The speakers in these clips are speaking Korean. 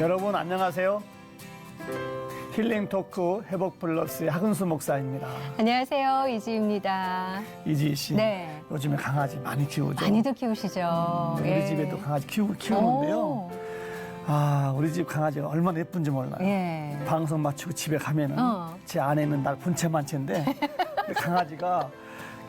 여러분 안녕하세요. 힐링 토크 회복 플러스의 하근수 목사입니다. 안녕하세요. 이지입니다. 이지 씨, 네. 요즘에 강아지 많이 키우죠? 많이들 키우시죠. 우리 집에도 강아지 키우는데요. 오. 아, 우리 집 강아지가 얼마나 예쁜지 몰라요. 예. 방송 마치고 집에 가면은 제 아내는 날 본체만 채인데 강아지가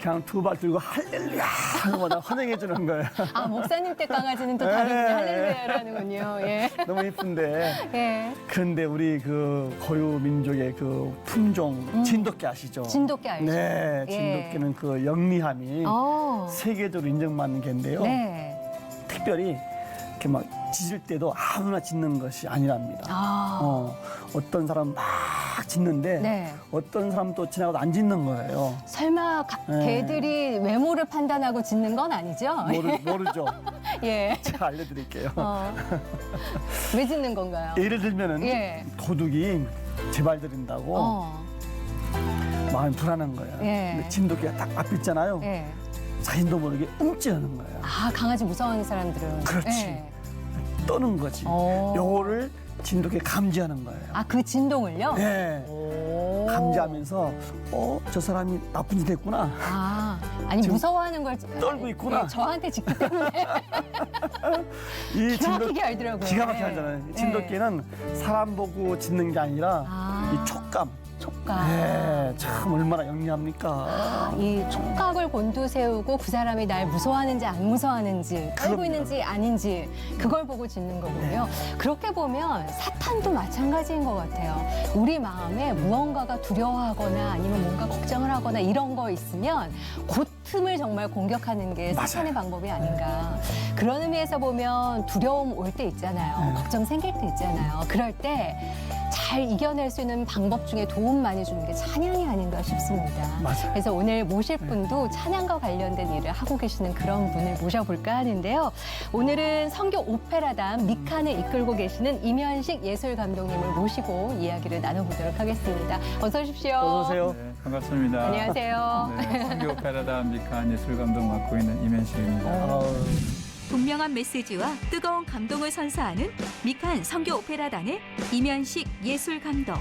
그냥 두 발 들고 할렐루야 하는 거나 환영해 주는 거예요. 아, 목사님 때 강아지는 또 다르군요. 할렐루야라는군요. 예. 너무 예쁜데. 예. 그런데 우리 그 고유 민족의 그 품종 진돗개 아시죠? 진돗개 알죠? 네, 예. 진돗개는 그 영리함이 세계적으로 인정받는 개인데요. 네. 특별히 이렇게 막 짖을 때도 아무나 짖는 것이 아니랍니다. 어떤 사람 막 짖는데 네. 어떤 사람 또 지나가도 안 짖는 거예요. 설마 네. 개들이 외모를 판단하고 짖는 건 아니죠? 모르죠. 예. 제가 알려드릴게요. 왜 짖는 건가요? 예를 들면은 예. 도둑이 재발들인다고 마음이 불안한 거예요. 예. 근데 진돗개가 딱 앞에 있잖아요. 예. 자신도 모르게 움찔하는 거예요. 아, 강아지 무서워하는 사람들은. 그렇지. 예. 떠는 거지. 요거를 진돗개 감지하는 거예요. 아, 그 진동을요? 네. 오. 감지하면서 저 사람이 나쁜 짓 했구나. 아, 아니 지금 무서워하는 걸 떨고 있구나. 예, 저한테 짓기 때문에 이 기가 막히게 알더라고요. 기가 막히게 예. 하잖아요. 예. 진돗개는 사람 보고 짖는 게 아니라 이 촉감. 촉각. 네, 참 얼마나 영리합니까. 이 촉각을 곤두세우고 그 사람이 날 무서워하는지 안 무서워하는지 떨고 그럼요. 있는지 아닌지 그걸 보고 짓는 거군요. 그렇게 보면 사탄도 마찬가지인 것 같아요. 우리 마음에 무언가가 두려워하거나 아니면 뭔가 걱정을 하거나 이런 거 있으면 그 틈을 정말 공격하는 게 사탄의 방법이 아닌가. 그런 의미에서 보면 두려움 올 때 있잖아요. 걱정 생길 때 있잖아요. 그럴 때 잘 이겨낼 수 있는 방법 중에 도움 많이 주는 게 찬양이 아닌가 싶습니다. 맞아요. 그래서 오늘 모실 분도 찬양과 관련된 일을 하고 계시는 그런 분을 모셔볼까 하는데요. 오늘은 성교 오페라단 미칸을 이끌고 계시는 임현식 예술 감독님을 모시고 이야기를 나눠보도록 하겠습니다. 어서 오십시오. 어서 오세요. 네, 반갑습니다. 안녕하세요. 네, 성교 오페라단 미칸 예술감독 맡고 있는 임현식입니다. 분명한 메시지와 뜨거운 감동을 선사하는 미칸 성교 오페라단의 임현식 예술 감독.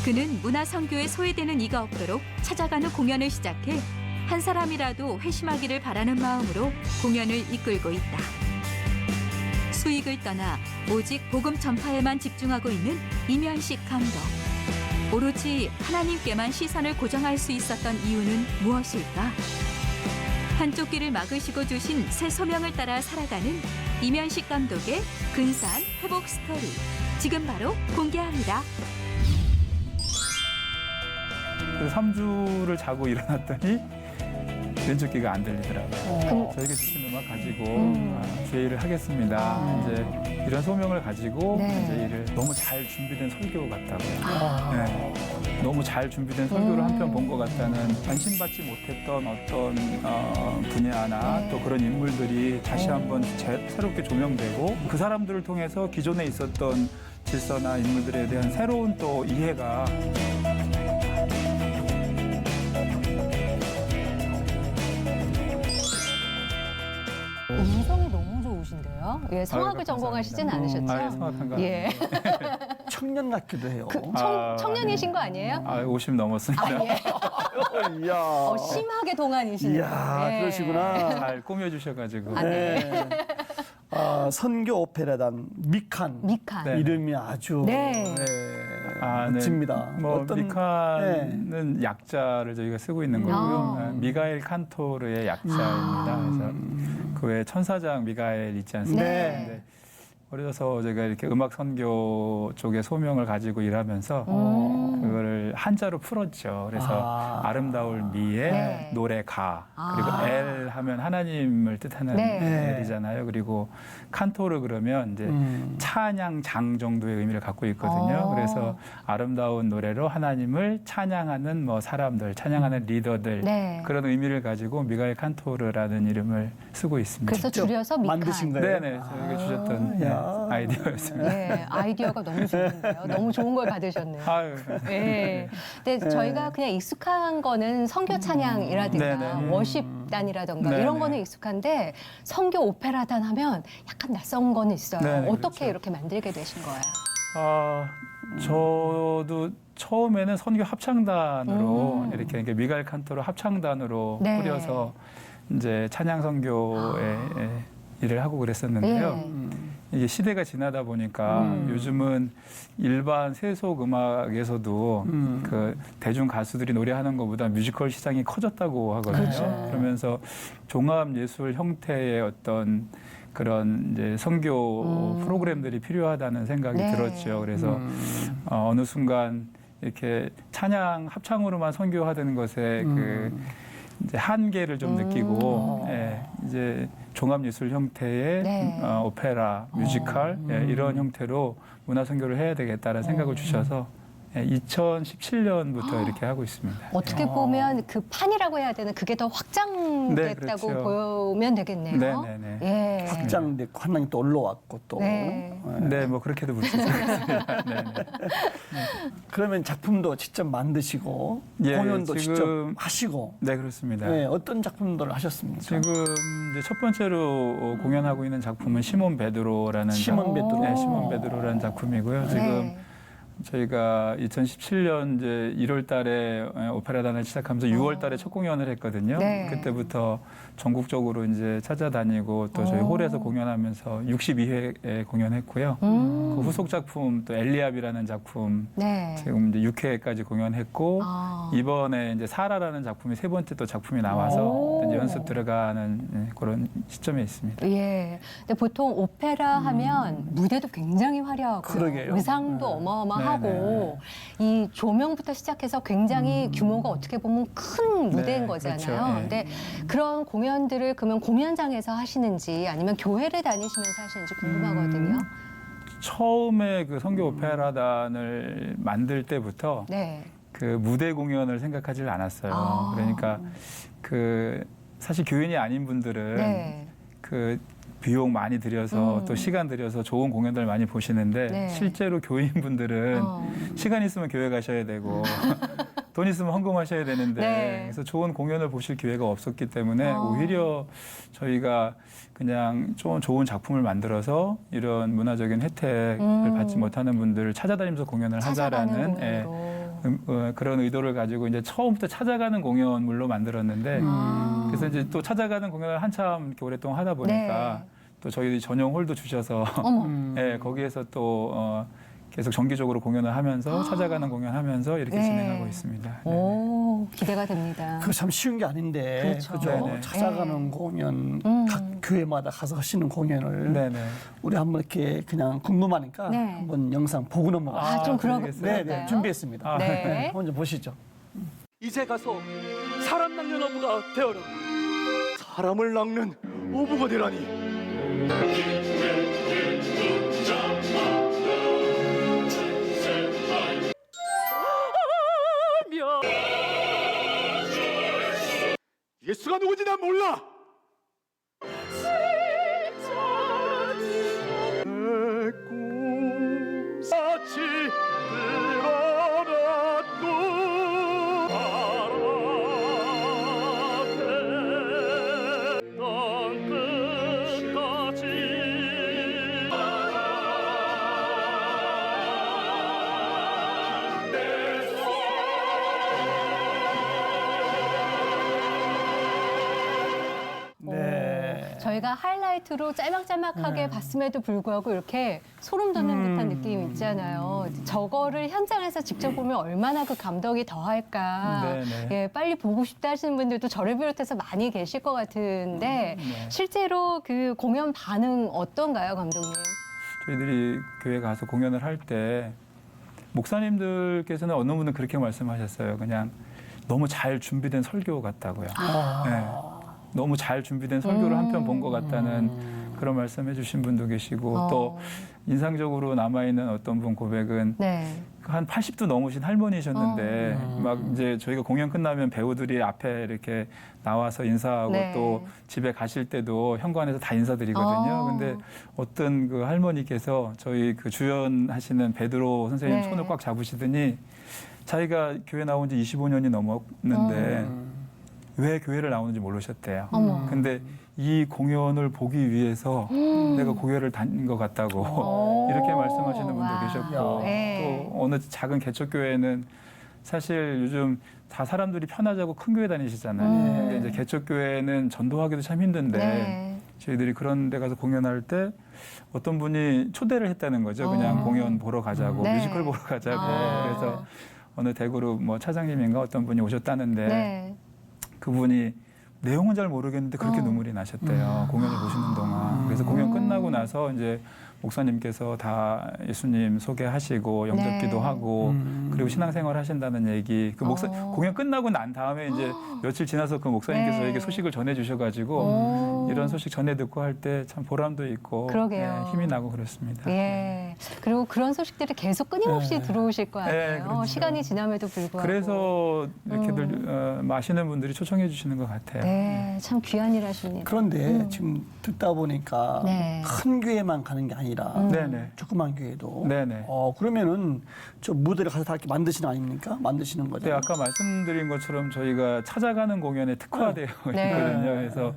그는 문화 선교에 소외되는 이가 없도록 찾아가는 공연을 시작해 한 사람이라도 회심하기를 바라는 마음으로 공연을 이끌고 있다. 수익을 떠나 오직 복음 전파에만 집중하고 있는 임현식 감독. 오로지 하나님께만 시선을 고정할 수 있었던 이유는 무엇일까? 한쪽 길을 막으시고 주신 새 소명을 따라 살아가는 임현식 감독의 근사한 회복 스토리. 지금 바로 공개합니다. 그래서 3주를 자고 일어났더니 왼쪽 귀가 안 들리더라고요. 저에게 주신 음악 가지고 제의를 하겠습니다. 이제 이런 소명을 가지고 이제 일을 너무 잘 준비된 설교 같다고요. 네. 너무 잘 준비된 설교를 한편 본 것 같다는 관심받지 못했던 어떤 분야나 또 그런 인물들이 다시 한번 새롭게 조명되고 그 사람들을 통해서 기존에 있었던 질서나 인물들에 대한 새로운 또 이해가 음성이 너무 좋으신데요. 예, 성악을 전공하시진 않으셨죠? 아, 성악한 예. 청년 같기도 해요. 청년이신 거 아니에요? 50 넘었습니다. 아, 예. 이야. 심하게 동안이시네요. 이야, 예. 잘 그러시구나. 꾸며주셔가지고. 네. 선교 오페라단 미칸. 미칸. 네. 이름이 아주 네. 멋집니다. 뭐 미칸은 약자를 저희가 쓰고 있는 거고요. 미가엘 칸토르의 약자입니다. 그래서 그 외에 천사장 미가엘 있지 않습니까? 네. 근데 어려서 제가 이렇게 음악 선교 쪽에 소명을 가지고 일하면서 그거를 한자로 풀었죠. 그래서 아름다울 미에 네. 노래 가 그리고 엘 하면 하나님을 뜻하는 네. 엘이잖아요. 그리고 칸토르 그러면 이제 찬양장 정도의 의미를 갖고 있거든요. 그래서 아름다운 노래로 하나님을 찬양하는 뭐 사람들, 찬양하는 리더들 네. 그런 의미를 가지고 미가엘 칸토르라는 이름을 쓰고 있습니다. 그래서 줄여서 미칸. 만드신 거예요? 네네, 저에게 주셨던 야. 아이디어였습니다. 네, 아이디어가 너무 좋은데요. 너무 좋은 걸 받으셨네요. 아유, 네. 근데 네. 저희가 그냥 익숙한 거는 선교 찬양이라든가 네네. 워십단이라든가 네네. 이런 거는 익숙한데 선교 오페라단 하면 약간 낯선 거는 있어요. 네네, 어떻게 그렇죠. 이렇게 만들게 되신 거예요? 저도 처음에는 선교 합창단으로 이렇게 미갈 칸토로 합창단으로 네. 꾸려서 이제 찬양 선교에 일을 하고 그랬었는데요. 네. 이게 시대가 지나다 보니까 요즘은 일반 세속 음악에서도 그 대중 가수들이 노래하는 것보다 뮤지컬 시장이 커졌다고 하거든요. 그렇죠. 그러면서 종합 예술 형태의 어떤 그런 이제 선교 프로그램들이 필요하다는 생각이 네. 들었죠. 그래서 어느 순간 이렇게 찬양 합창으로만 선교하던 것에 그 이제 한계를 좀 느끼고 예, 이제 종합예술 형태의 네. 오페라, 뮤지컬 이런 형태로 문화 선교를 해야 되겠다라는 생각을 주셔서 2017년부터 이렇게 하고 있습니다. 어떻게 보면 그 판이라고 해야 되는 그게 더 확장됐다고 네, 그렇죠. 보면 되겠네요. 네네네. 예. 확장됐고 하나님 또 올라왔고 또. 네. 네, 뭐 그렇게도 볼 수 있습니다. 네, 네. 그러면 작품도 직접 만드시고 예, 공연도 지금- 직접 하시고 네, 그렇습니다. 네, 어떤 작품들을 하셨습니까? 지금 이제 첫 번째로 공연하고 있는 작품은 시몬 베드로라는 시몬 베드로. 네, 시몬 베드로라는 작품이고요. 지금 네. 저희가 2017년 이제 1월 달에 오페라단을 시작하면서 6월 달에 첫 공연을 했거든요. 네. 그때부터 전국적으로 이제 찾아다니고 또 저희 홀에서 공연하면서 62회 공연했고요. 그 후속 작품 또 엘리압이라는 작품 네. 지금 이제 6회까지 공연했고 아. 이번에 이제 사라라는 작품이 세 번째 또 작품이 나와서 오. 이제 연습 들어가는 그런 시점에 있습니다. 예. 근데 보통 오페라 하면 무대도 굉장히 화려하고 그러게요. 의상도 네. 어마어마하고 이 조명부터 시작해서 굉장히 규모가 어떻게 보면 큰 무대인 네, 거잖아요. 그렇죠. 예. 근데 그런 공연들을 그러면 공연장에서 하시는지 아니면 교회를 다니시면서 하시는지 궁금하거든요. 처음에 그 선교 오페라단을 만들 때부터 네. 그 무대 공연을 생각하지 않았어요. 아. 그러니까 그 사실 교인이 아닌 분들은 네. 그 비용 많이 들여서 또 시간 들여서 좋은 공연들 많이 보시는데 네. 실제로 교인분들은 어. 시간 있으면 교회 가셔야 되고 돈 있으면 헌금하셔야 되는데 네. 그래서 좋은 공연을 보실 기회가 없었기 때문에 어. 오히려 저희가 그냥 좀 좋은 작품을 만들어서 이런 문화적인 혜택을 받지 못하는 분들을 찾아다니면서 공연을 찾아가는 하자라는 예, 공연으로. 그런 의도를 가지고 이제 처음부터 찾아가는 공연물로 만들었는데 그래서 이제 또 찾아가는 공연을 한참 이렇게 오랫동안 하다 보니까 네. 또 저희 전용 홀도 주셔서 어머. 예, 거기에서 또 계속 정기적으로 공연을 하면서 찾아가는 공연하면서 이렇게 네. 진행하고 있습니다. 네. 오, 기대가 됩니다. 그거 참 쉬운 게 아닌데 그렇죠. 그죠? 네네. 찾아가는 공연 각 교회마다 가서 하시는 공연을 네네. 우리 한번 이렇게 그냥 궁금하니까 네. 한번 영상 보고 넘어가요. 아, 좀 그러겠어요? 네, 그럴까요? 네, 준비했습니다. 아, 네. 한번 좀 보시죠. 이제 가서 사람 낚는 어부가 되어라. 사람을 낚는 어부가 되라니. 예수가 누군지 난 몰라. 내꿈 같이 드러났고 네. 저희가 하이라이트로 짤막짤막하게 봤음에도 불구하고 이렇게 소름 돋는 듯한 느낌이 있잖아요. 저거를 현장에서 직접 보면 얼마나 그 감동이 더할까. 네네. 예, 빨리 보고 싶다 하시는 분들도 저를 비롯해서 많이 계실 것 같은데 실제로 그 공연 반응 어떤가요, 감독님? 저희들이 교회 가서 공연을 할 때 목사님들께서는 어느 분은 그렇게 말씀하셨어요. 그냥 너무 잘 준비된 설교 같다고요. 네. 너무 잘 준비된 설교를 한 편 본 것 같다는 그런 말씀해 주신 분도 계시고 또 인상적으로 남아있는 어떤 분 고백은 네. 한 80도 넘으신 할머니셨는데 막 이제 저희가 공연 끝나면 배우들이 앞에 이렇게 나와서 인사하고 네. 또 집에 가실 때도 현관에서 다 인사드리거든요. 근데 어떤 그 할머니께서 저희 그 주연하시는 베드로 선생님 네. 손을 꽉 잡으시더니 자기가 교회 나온 지 25년이 넘었는데 왜 교회를 나오는지 모르셨대요. 어머. 근데 이 공연을 보기 위해서 내가 교회를 다닌 것 같다고 이렇게 말씀하시는 분도 와. 계셨고 네. 또 어느 작은 개척교회는 사실 요즘 다 사람들이 편하자고 큰 교회 다니시잖아요. 근데 이제 개척교회는 전도하기도 참 힘든데 네. 저희들이 그런 데 가서 공연할 때 어떤 분이 초대를 했다는 거죠. 그냥 공연 보러 가자고 네. 뮤지컬 보러 가자고 그래서 어느 대그룹 뭐 차장님인가 어떤 분이 오셨다는데 네. 그분이 내용은 잘 모르겠는데 그렇게 눈물이 나셨대요. 공연을 보시는 동안. 그래서 공연 끝나고 나서 이제 목사님께서 다 예수님 소개하시고 영접기도 네. 하고 그리고 신앙생활 하신다는 얘기. 그 공연 끝나고 난 다음에 이제 며칠 지나서 그 목사님께서 네. 저에게 소식을 전해 주셔가지고 이런 소식 전해 듣고 할 때 참 보람도 있고 그러게요. 네, 힘이 나고 그렇습니다. 예. 그리고 그런 소식들이 계속 끊임없이 들어오실 거 아니에요. 네, 그렇죠. 시간이 지남에도 불구하고. 그래서 이렇게들 마시는 분들이 초청해 주시는 것 같아요. 네, 참 귀한 일 하십니다. 그런데 지금 듣다 보니까 네. 큰 교회만 가는 게 아니라 네네. 조그만 교회도 네네. 그러면은 저 무대를 가서 다 이렇게 만드시는 거 아닙니까? 만드시는 거죠. 네, 아까 말씀드린 것처럼 저희가 찾아가는 공연에 특화되어 네. 있거든요. 그래서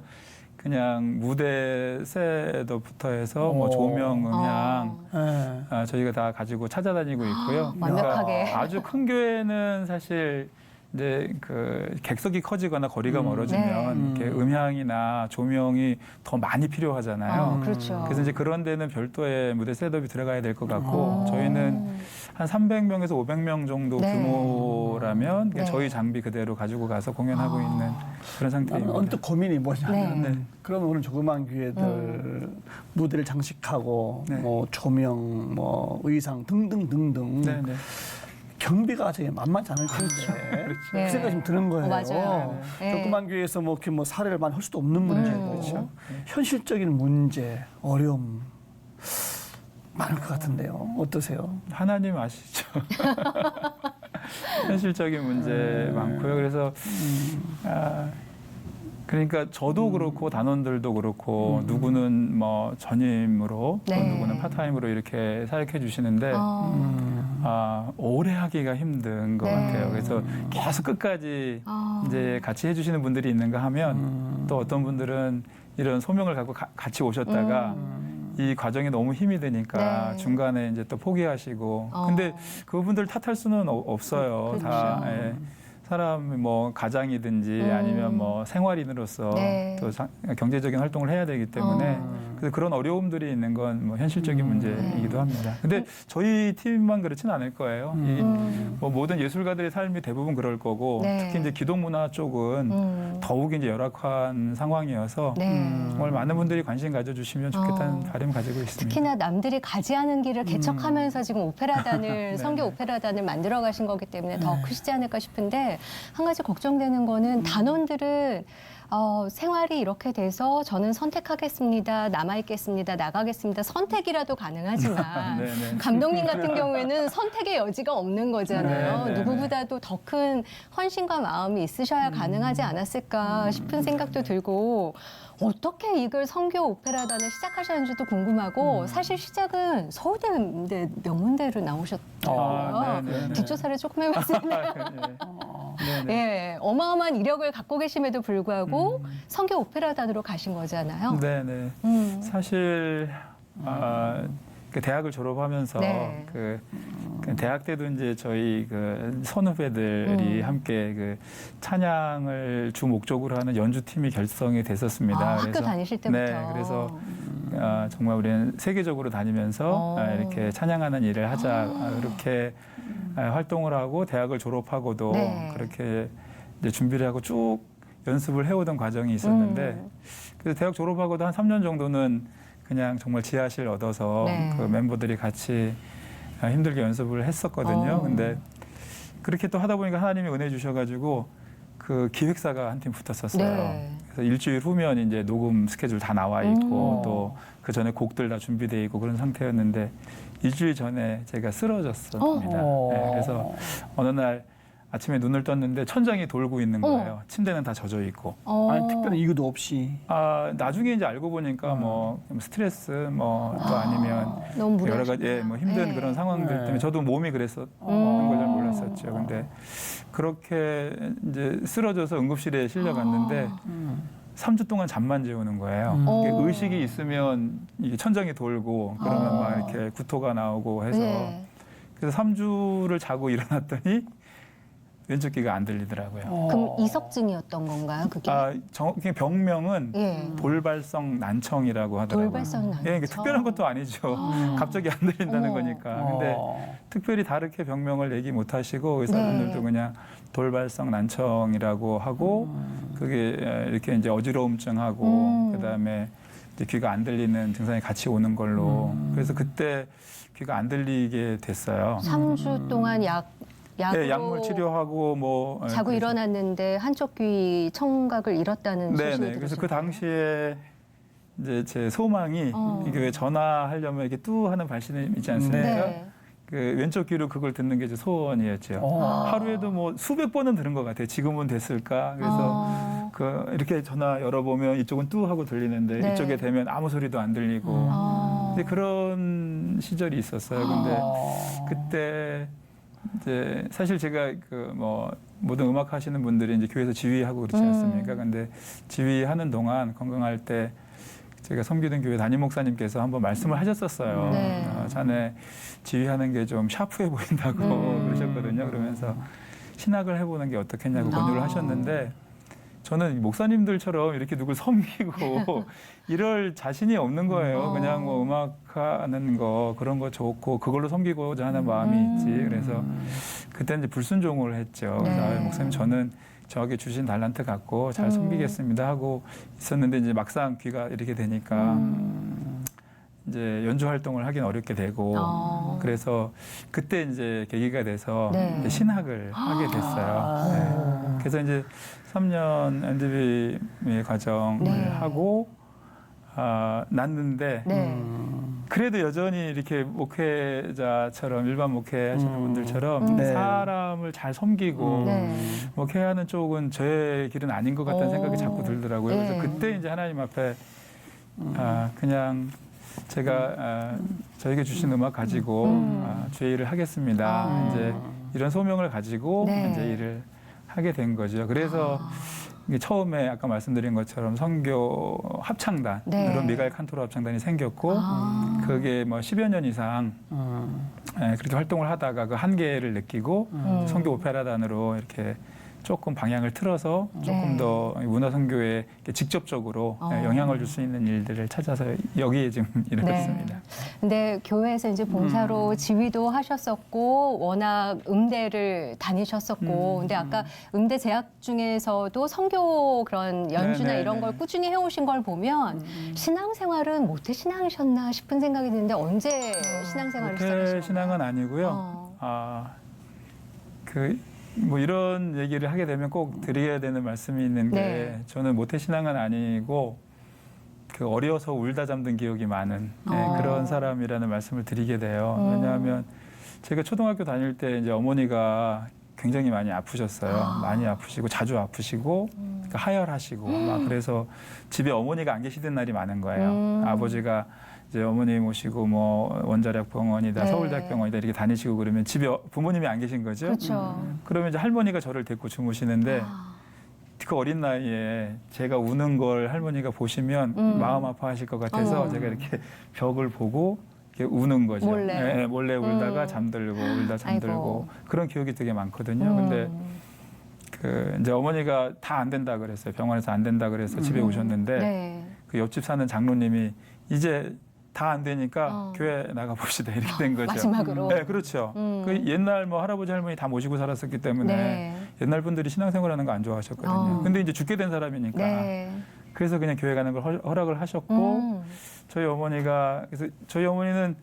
그냥 무대 셋업부터 해서 뭐 조명, 음향 네. 저희가 다 가지고 찾아다니고 있고요. 완벽하게. 그러니까 아주 큰 교회는 사실 이제 그 객석이 커지거나 거리가 멀어지면 네. 이렇게 음향이나 조명이 더 많이 필요하잖아요. 그렇죠. 그래서 이제 그런 데는 별도의 무대 셋업이 들어가야 될 것 같고 저희는 한 300명에서 500명 정도 네. 규모라면 네. 저희 장비 그대로 가지고 가서 공연하고 있는 그런 나는 상태입니다. 언뜻 고민이 뭐냐면 네. 그러면 오늘 조그만 교회들 무대를 장식하고 네. 뭐 조명, 뭐 의상 등등등등 네, 네. 경비가 되게 만만치 않을 텐데 네. 그 생각이 좀 드는 거예요. 맞아요. 네. 조그만 교회에서 뭐 이렇게 뭐 사례를 많이 할 수도 없는 문제고 그렇죠. 현실적인 문제, 어려움 많을 것 같은데요. 어떠세요? 하나님 아시죠? 현실적인 문제 많고요. 그래서 그러니까 저도 그렇고 단원들도 그렇고 누구는 뭐 전임으로 또 네. 누구는 파타임으로 이렇게 사역해 주시는데 오래 하기가 힘든 것 네. 같아요. 그래서 계속 끝까지 이제 같이 해주시는 분들이 있는가 하면 또 어떤 분들은 이런 소명을 갖고 같이 오셨다가 이 과정이 너무 힘이 드니까 네. 중간에 이제 또 포기하시고 근데 그분들 탓할 수는 없어요. 그렇죠. 다 예. 사람 뭐 가장이든지 아니면 뭐 생활인으로서 네. 또 경제적인 활동을 해야 되기 때문에 그래서 그런 어려움들이 있는 건 뭐 현실적인 문제이기도 합니다. 근데 저희 팀만 그렇지는 않을 거예요. 이 뭐 모든 예술가들의 삶이 대부분 그럴 거고 네. 특히 이제 기독문화 쪽은 더욱 이제 열악한 상황이어서 네. 정말 많은 분들이 관심 가져주시면 좋겠다는 바람을 가지고 있습니다. 특히나 남들이 가지 않은 길을 개척하면서 지금 오페라단을 성교 오페라단을 만들어 가신 거기 때문에 더 크시지 않을까 싶은데 한 가지 걱정되는 거는 단원들은 생활이 이렇게 돼서 저는 선택하겠습니다. 남아있겠습니다. 나가겠습니다. 선택이라도 가능하지만 네네. 감독님 같은 경우에는 선택의 여지가 없는 거잖아요. 네네네. 누구보다도 더 큰 헌신과 마음이 있으셔야 가능하지 않았을까 싶은 생각도 들고 어떻게 이걸 성교 오페라단을 시작하셨는지도 궁금하고 사실 시작은 서울대 명문대로 나오셨더라고요. 네네. 뒷조사를 조금 해봤는데 네네. 예, 어마어마한 이력을 갖고 계심에도 불구하고 성교 오페라단으로 가신 거잖아요. 네네. 사실 그 대학을 졸업하면서 네. 그 대학 때도 이제 저희 그 선후배들이 함께 그 찬양을 주 목적으로 하는 연주팀이 결성이 됐었습니다. 학교 다니실 때부터. 네, 그래서 정말 우리는 세계적으로 다니면서 이렇게 찬양하는 일을 하자 이렇게 활동을 하고 대학을 졸업하고도 네. 그렇게 이제 준비를 하고 쭉 연습을 해오던 과정이 있었는데 그래서 대학 졸업하고도 한 3년 정도는 그냥 정말 지하실 얻어서 네. 그 멤버들이 같이 힘들게 연습을 했었거든요. 근데 그렇게 또 하다 보니까 하나님이 은혜 주셔가지고 그 기획사가 한 팀 붙었었어요. 네. 그래서 일주일 후면 이제 녹음 스케줄 다 나와 있고 또 그 전에 곡들 다 준비돼 있고 그런 상태였는데 일주일 전에 제가 쓰러졌습니다. 네, 그래서 어느 날 아침에 눈을 떴는데 천장이 돌고 있는 거예요. 침대는 다 젖어 있고. 아니 특별한 이유도 없이. 나중에 이제 알고 보니까 뭐 스트레스 뭐 또 아니면 너무 여러 가지 뭐 힘든 네. 그런 상황들 때문에 저도 몸이 그랬었는 걸 잘 몰랐었죠. 근데 그렇게 이제 쓰러져서 응급실에 실려갔는데 3주 동안 잠만 재우는 거예요. 이게 의식이 있으면 이게 천장이 돌고 그러면 막 이렇게 구토가 나오고 해서 네. 그래서 3주를 자고 일어났더니 왼쪽 귀가 안 들리더라고요. 그럼 이석증이었던 건가요, 그게? 정확히 병명은 예. 돌발성 난청이라고 하더라고요. 돌발성 난청. 예, 이게 특별한 것도 아니죠. 갑자기 안 들린다는 거니까. 근데 특별히 다르게 병명을 얘기 못 하시고 의사분들도 네. 그냥 돌발성 난청이라고 하고 그게 이렇게 이제 어지러움증하고 그다음에 이제 귀가 안 들리는 증상이 같이 오는 걸로. 그래서 그때 귀가 안 들리게 됐어요. 3주 동안 약으로 네, 약물 치료하고 뭐 자고 그래서- 일어났는데 한쪽 귀 청각을 잃었다는 소식을 네네. 그래서 그 들으셨나요? 당시에 이제 제 소망이 이게 왜 전화하려면 이렇게 뚜 하는 발신음 있지 않습니까? 네. 그 왼쪽 귀로 그걸 듣는 게 제 소원이었죠. 하루에도 뭐 수백 번은 들은 것 같아요. 지금은 됐을까? 그래서 그 이렇게 전화 열어보면 이쪽은 뚜 하고 들리는데 네. 이쪽에 대면 아무 소리도 안 들리고. 근데 그런 시절이 있었어요. 근데 그때 이제 사실 제가 그 뭐 모든 음악 하시는 분들이 이제 교회에서 지휘하고 그렇지 않습니까? 근데 지휘하는 동안 건강할 때 제가 섬기던 교회 담임 목사님께서 한번 말씀을 하셨었어요. 네. 자네 지휘하는 게 좀 샤프해 보인다고 그러셨거든요. 그러면서 신학을 해보는 게 어떻겠냐고 권유를 하셨는데 저는 목사님들처럼 이렇게 누굴 섬기고 이럴 자신이 없는 거예요. 그냥 뭐 음악하는 거 그런 거 좋고 그걸로 섬기고자 하는 마음이 있지. 그래서 그때 이제 불순종을 했죠. 그래서 네. 목사님 저는 저에게 주신 달란트 갖고 잘 섬기겠습니다 하고 있었는데 이제 막상 귀가 이렇게 되니까 이제 연주 활동을 하긴 어렵게 되고 그래서 그때 이제 계기가 돼서 네. 이제 신학을 하게 됐어요. 네. 그래서 이제 3년 NDB 과정을 네. 하고 났는데 네. 그래도 여전히 이렇게 목회자처럼 일반 목회하시는 분들처럼 네. 사람을 잘 섬기고 네. 목회하는 쪽은 저의 길은 아닌 것 같다는 생각이 자꾸 들더라고요. 네. 그래서 그때 이제 하나님 앞에 그냥 제가 저에게 주신 음악 가지고 주의 일을 하겠습니다. 이제 이런 소명을 가지고 네. 이제 일을 하게 된 거죠. 그래서 이게 처음에 아까 말씀드린 것처럼 선교 합창단, 네. 그런 미갈 칸토로 합창단이 생겼고 그게 뭐 10여 년 이상 그렇게 활동을 하다가 그 한계를 느끼고 선교 오페라단으로 이렇게 조금 방향을 틀어서 조금 네. 더 문화선교에 직접적으로 영향을 줄 수 있는 일들을 찾아서 여기에 지금 이르렀습니다. 근데 교회에서 이제 봉사로 지휘도 하셨었고 워낙 음대를 다니셨었고 근데 아까 음대 재학 중에서도 선교 그런 연주나 네네네. 이런 걸 꾸준히 해오신 걸 보면 신앙생활은 모태 신앙이셨나 싶은 생각이 드는데 언제 신앙생활을 모태 시작하셨나요? 신앙은 아니고요. 뭐 이런 얘기를 하게 되면 꼭 드려야 되는 말씀이 있는 게 네. 저는 모태 신앙은 아니고 그 어려서 울다 잠든 기억이 많은 그런 사람이라는 말씀을 드리게 돼요. 왜냐하면 제가 초등학교 다닐 때 이제 어머니가 굉장히 많이 아프셨어요. 많이 아프시고 자주 아프시고 그러니까 하혈하시고 막 그래서 집에 어머니가 안 계시던 날이 많은 거예요. 아버지가 이제 어머니 모시고 뭐 원자력 병원이다, 네. 서울대학 병원이다 이렇게 다니시고 그러면 집에 부모님이 안 계신 거죠. 그렇죠. 그러면 이제 할머니가 저를 데리고 주무시는데 그 어린 나이에 제가 우는 걸 할머니가 보시면 마음 아파하실 것 같아서 제가 이렇게 벽을 보고 이렇게 우는 거죠. 몰래. 네, 몰래 울다가 잠들고 울다 잠들고 그런 기억이 되게 많거든요. 근데 그 이제 어머니가 다 안 된다 그랬어요. 병원에서 안 된다 그래서 집에 오셨는데 네. 그 옆집 사는 장로님이 이제 다 안 되니까 교회 나가 봅시다 이렇게 된 거죠. 마지막으로. 네, 그렇죠. 그 옛날 뭐 할아버지 할머니 다 모시고 살았었기 때문에 네. 옛날 분들이 신앙생활하는 거 안 좋아하셨거든요. 근데 이제 죽게 된 사람이니까 네. 그래서 그냥 교회 가는 걸 허락을 하셨고 저희 어머니가 그래서 저희 어머니는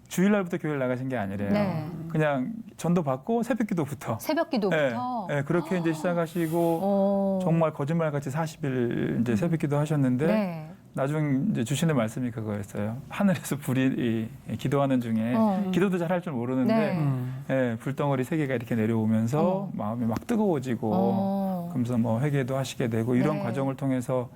주일날부터 교회를 나가신 게 아니래요. 네. 그냥 전도 받고 새벽기도부터. 새벽기도부터. 네, 그렇게 이제 시작하시고 오. 정말 거짓말같이 40일 이제 새벽기도 하셨는데 네. 나중 이제 주시는 말씀이 그거였어요. 하늘에서 불이 기도하는 중에 기도도 잘 할 줄 모르는데 네. 예, 불덩어리 3개가 이렇게 내려오면서 마음이 막 뜨거워지고 그러면서 뭐 회개도 하시게 되고 이런 네. 과정을 통해서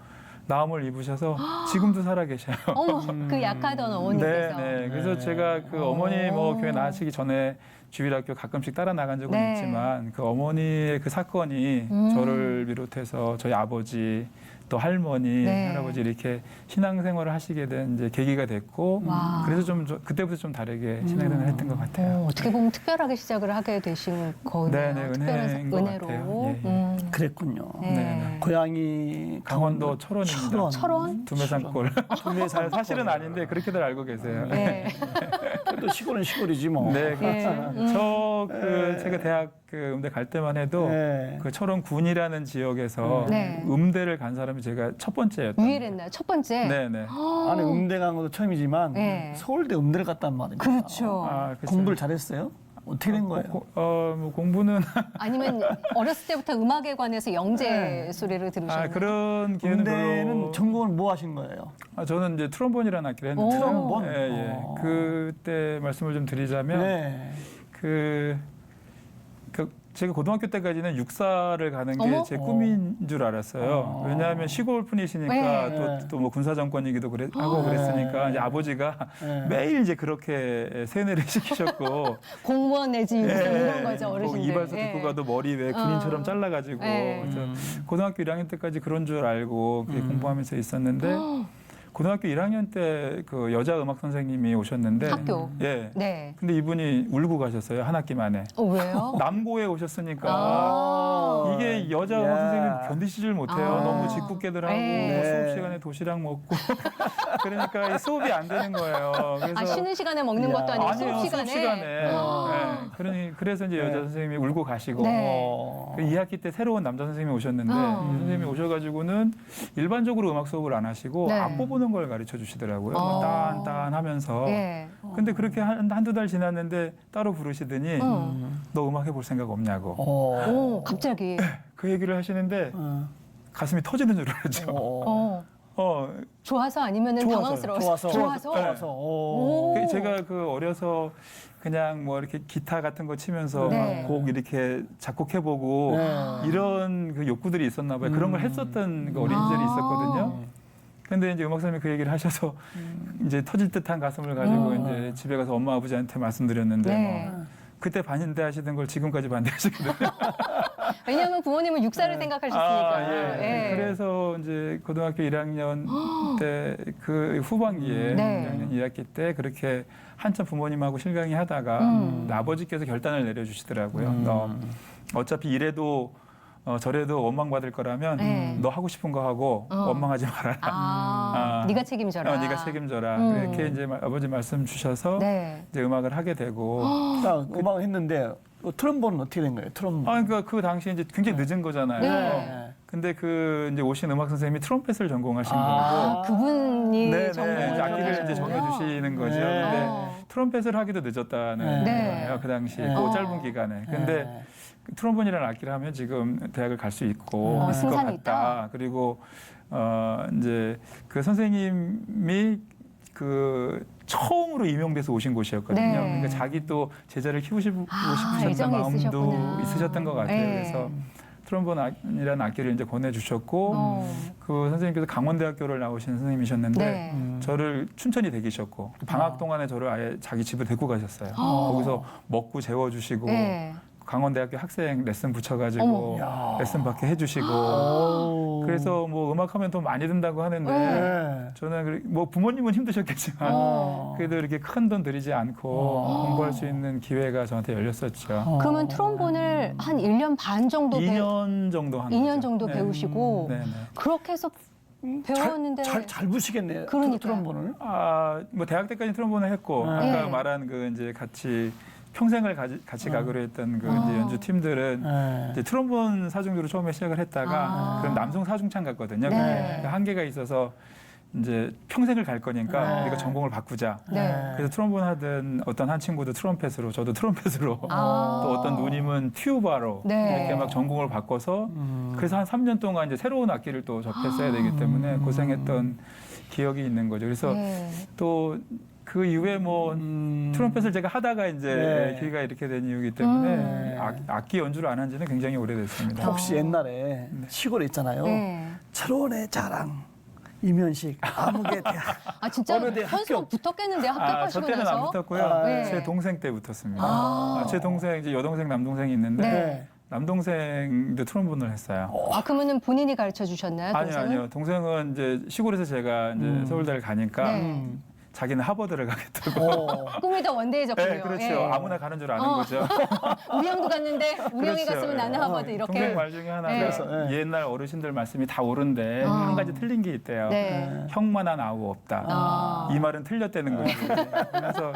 나음을 입으셔서 지금도 살아 계셔요. 어머, 그 약하던 어머니께서. 네. 그래서 제가 그 어머니 뭐 교회 나가시기 전에 주일학교 가끔씩 따라 나간 적은 네. 있지만 그 어머니의 그 사건이 저를 비롯해서 저희 아버지 또 할머니, 네. 할아버지 이렇게 신앙생활을 하시게 된 이제 계기가 됐고 와. 그래서 좀 그때부터 좀 다르게 신앙생활을 했던 것 같아요. 어떻게 보면 특별하게 시작을 하게 되신 거네요. 네, 네, 특별한 은혜인 것 은혜로. 같아요. 예, 예. 그랬군요. 네. 네. 고향이 강원도 철원입니다. 철원? 두메산골. 두메산 사실은 아닌데 그렇게들 알고 계세요. 네. 그래도 시골은 시골이지 뭐. 네, 그렇죠. 네. 제가 대학 그 음대 갈 때만 해도 네. 그 철원군이라는 지역에서 네. 음대를 간 사람이 제가 첫 번째였던. 유일했나요? 첫 번째? 네, 네. 아니 음대 간 것도 처음이지만 네. 서울대 음대를 갔단 말입니다. 그렇죠. 아, 그렇죠. 공부를 잘했어요? 어떻게 된 거예요? 뭐 공부는 아니면 어렸을 때부터 음악에 관해서 영재 소리를 들으셨나요? 그런 기회는 음대는 별로. 전공을 뭐 하신 거예요? 저는 이제 트럼본이라는 악기를 했는데. 오. 트럼본? 예, 예. 그때 말씀을 좀 드리자면 네. 그 제가 고등학교 때까지는 육사를 가는 게 어머? 제 꿈인 줄 알았어요. 어. 왜냐하면 시골 분이시니까 네. 또 뭐 군사 정권이기도 하고 그랬으니까 이제 아버지가 네. 매일 이제 그렇게 세뇌를 시키셨고 공무원 내지 육사 예, 이런 거죠, 꼭 어르신들. 이발소 예. 듣고 가도 머리 왜 군인처럼 잘라가지고 예. 그래서 고등학교 1학년 때까지 그런 줄 알고 그렇게 공부하면서 있었는데 고등학교 1학년 때 그 여자 음악 선생님이 오셨는데 학교. 예. 네. 근데 이분이 울고 가셨어요. 한 학기 만에. 왜요? 남고에 오셨으니까 아. 이게 여자 음악 선생님 견디지를 못해요. 아. 너무 짓궂게들 하고 네. 뭐 수업 시간에 도시락 먹고 그러니까 이 수업이 안 되는 거예요. 그래서 쉬는 시간에 먹는 것도 아니고 아니요, 수업 시간에. 그래서 이제 여자 선생님이 울고 가시고 네. 그 2학기 때 새로운 남자 선생님이 오셨는데 어. 이 선생님이 오셔가지고는 일반적으로 음악 수업을 안 하시고 네. 악보 보는 걸 가르쳐 주시더라고요. 어. 딴딴 하면서. 예. 근데 그렇게 한두 달 지났는데 따로 부르시더니 너 음악 해볼 생각 없냐고 오, 갑자기. 그 얘기를 하시는데 가슴이 터지는 줄 알았죠. 좋아서 아니면 좋아서요. 당황스러워서? 좋아서. 네. 오. 제가 그 어려서 그냥 뭐 이렇게 기타 같은 거 치면서 네. 막 곡 이렇게 작곡해보고 네. 이런 그 욕구들이 있었나 봐요. 그런 걸 했었던 그 어린 시절이 있었거든요. 근데 이제 음악 선생님이 그 얘기를 하셔서 이제 터질 듯한 가슴을 가지고 이제 집에 가서 엄마 아버지한테 말씀드렸는데 네. 뭐 그때 반대하시던 걸 지금까지 반대하시거든요. 왜냐하면 부모님은 육사를 생각하셨으니까. 예. 그래서 이제 고등학교 1학년 때 그 후반기에 네. 1학년 2학기 때 그렇게 한참 부모님하고 실강이 하다가 아버지께서 결단을 내려주시더라고요. 너 어차피 이래도 저래도 원망받을 거라면 네. 너 하고 싶은 거 하고 원망하지 말아라. 네가 책임져라. 네가 책임져라. 이렇게 이제 아버지 말씀 주셔서 네. 이제 음악을 하게 되고. 자, 음악을 했는데 트럼본은 어떻게 된 거예요? 트럼본. 그러니까 그 당시에 이제 굉장히 늦은 거잖아요. 네. 근데 그 이제 오신 음악 선생님이 트럼펫을 전공하신 거고. 아, 그분이 네네. 전공을 이제 악기를 이제 하셨군요. 정해주시는 거죠. 네. 근데 트럼펫을 하기도 늦었다는 네. 거예요. 그 당시에 네. 그 짧은 기간에. 근데 네. 트럼본이라는 악기를 하면 지금 대학을 갈 수 있고 있을 것 승산이 같다. 그리고 이제 그 선생님이 그 처음으로 임용돼서 오신 곳이었거든요. 네. 그러니까 자기 또 제자를 키우시고 싶으셨던 애정이 마음도 있으셨구나. 있으셨던 것 같아요. 네. 그래서 트럼본이라는 악기를 이제 권해주셨고 그 선생님께서 강원대학교를 나오신 선생님이셨는데 네. 저를 춘천이 되기셨고 방학 동안에 저를 아예 자기 집에 데리고 가셨어요. 거기서 먹고 재워주시고 네. 강원대학교 학생 레슨 붙여가지고 어머. 레슨 받게 해주시고 그래서 뭐 음악하면 돈 많이 든다고 하는데 네. 저는 뭐 부모님은 힘드셨겠지만 그래도 이렇게 큰 돈 들이지 않고 공부할 수 있는 기회가 저한테 열렸었죠. 그러면 트럼본을 한 1년 반 정도 2년 정도 한 2년 거죠. 정도 네. 배우시고 네, 네. 그렇게 해서 배웠는데 잘 부시겠네요. 그러니까요. 트럼본을. 뭐 대학 때까지 트럼본을 했고 아까 네. 말한 그 이제 같이 평생을 같이 가기로 했던 그 이제 연주 팀들은 네. 이제 트럼본 사중주로 처음에 시작을 했다가 그럼 남성 사중창 같거든요. 네. 그게 한계가 있어서 이제 평생을 갈 거니까 네. 우리가 전공을 바꾸자. 네. 그래서 트럼본 하던 어떤 한 친구도 트럼펫으로, 저도 트럼펫으로, 아. 또 어떤 누님은 튜바로 네. 이렇게 막 전공을 바꿔서 그래서 한 3년 동안 이제 새로운 악기를 또 접했어야 되기 때문에 고생했던 기억이 있는 거죠. 그래서 네. 또 그 이후에 뭐 트럼펫을 제가 하다가 이제 네. 기회가 이렇게 된 이유이기 때문에 네. 악기 연주를 안 한 지는 굉장히 오래됐습니다. 혹시 옛날에 시골에 있잖아요. 네. 철원의 자랑, 이면식, 암흑의 대학. 아 진짜 어느 대 현수막 합격. 붙었겠는데요. 저 합격하시고 때는 나서. 안 붙었고요. 아, 네. 제 동생 때 붙었습니다. 아. 제 동생, 이제 여동생, 남동생이 있는데 네. 남동생도 트럼본을 했어요. 아 그러면은 본인이 가르쳐 주셨나요? 아니요, 동생은? 아니요. 동생은 이제 시골에서 제가 이제 서울대를 가니까 네. 자기는 하버드를 가겠다고. 꿈이 더 원대해졌군요. 네, 그렇죠. 예. 아무나 가는 줄 아는 거죠. 우리 형도 갔는데 우리 형이 그렇죠. 갔으면 나는 하버드 이렇게. 동생 말 중에 하나가 그래서, 옛날 어르신들 말씀이 다 옳은데 한 가지 틀린 게 있대요. 네. 형만한 아우 없다. 아. 이 말은 틀렸다는 거죠. 그래서